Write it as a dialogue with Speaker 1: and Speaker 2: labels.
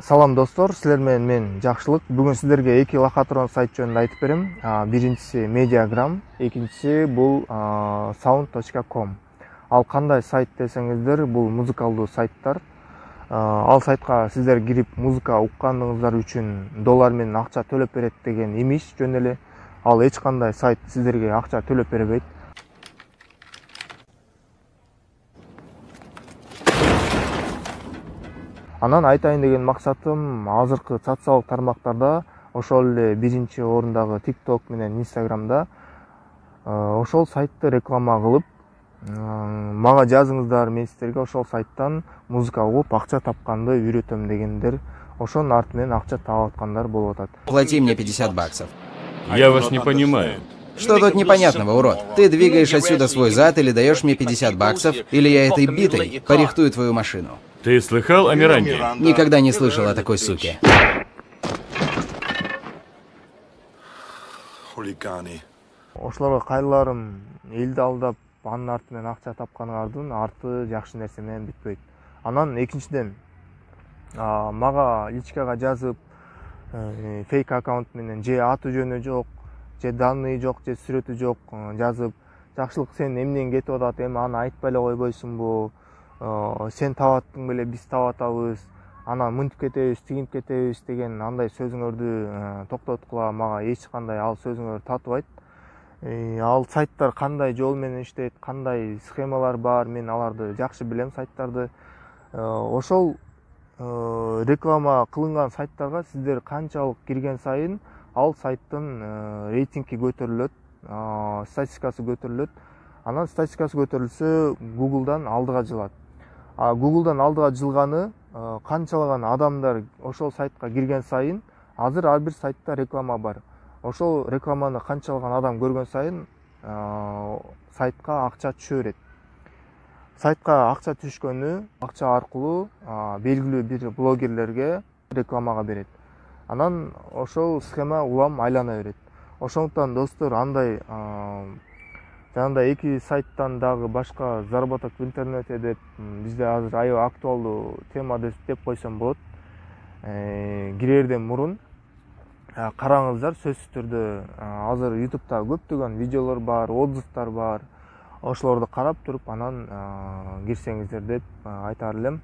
Speaker 1: Салам достор, силер менен мен Жакшылык. Бүгүн сиздерге эки локаторон сайт жөнүндө айтып берем. Биринчиси Mediagram, экинчиси бул sound.com. Ал кандай сайт десеңиздер, бул музыкалдуу сайттар. Ал сайтка сиздер кирип музыка укканыңыздар үчүн доллар менен акча төлөп берет деген имиш жөн эле. Ал эч кандай сайт сиздерге акча төлөп бербейт. Анан айтайын деген максатым, азыркы социалдык тармактарда, ошол эле биринчи орундагы TikTok менен Instagramда ошол сайтты реклама кылып, мага жазыңыздар, мен сиздерге ошол сайттан музыка угуп акча тапканды үйрөтөм дегендер, ошонун арты менен акча таап аткандар болуп атат.
Speaker 2: Плати мне $50.
Speaker 3: Я вас не понимаю.
Speaker 2: Что тут непонятного, урод? Ты двигаешь отсюда свой зад или даешь мне $50, или я этой битой порихтую твою машину.
Speaker 3: Ты слыхал о Миранде?
Speaker 2: Никогда не слышал о такой суке.
Speaker 4: Хулиганы.
Speaker 1: Ошолорго кайрыларым, элди алдап, анын арты менен акча тапканыңардын арты жакшы нерсе менен бүтпөйт. Анан экинчиден, мага личкага жазып, фейк аккаунт менен же аты жөнү жок, же данные жок, же сүрөтү жок жазып, Жакшылык сен эмнен кетип атат, эми аны айтпай эле койбойсуңбу? Сен табаттың беле, биз табатабыз, анан мынтип кетебиз, тигинтип кетебиз деген андай сөзүңөрдү токтоткула, мага эч кандай ал сөзүңөр татыбайт. Ал сайттар кандай жол менен иштейт, кандай схемалар бар, мен аларды жакшы билем сайттарды. Ошол реклама кылынган сайттарга сиздер канчалык кирген сайын ал сайттын рейтинги көтөрүлөт, статистикасы көтөрүлөт. Анан статистикасы көтөрүлсө Google'дан алдыга жылат. Google'дан алдыга жылганы канчалаган адамдар ошол сайтка кирген сайын, азыр ар бир сайтта реклама бар. Ошол рекламаны канчалаган адам көргөн сайын сайтка акча түшө берет. Сайтка акча түшкөнү акча аркылуу белгилүү бир блогерлерге рекламага берет. Анан ошол схема улам айлана берет. Ошондуктан достор, андай жанагындай эки сайттан дагы башка заработок в интернете деп бизде азыр аябай актуалдуу тема деп койсом болот. Кирерден мурун караңыздар, сөзсүз түрдө азыр YouTube'да көптөгөн видеолор бар, отзывдар бар. Ошолорду карап туруп анан кирсеңиздер деп айтар элем.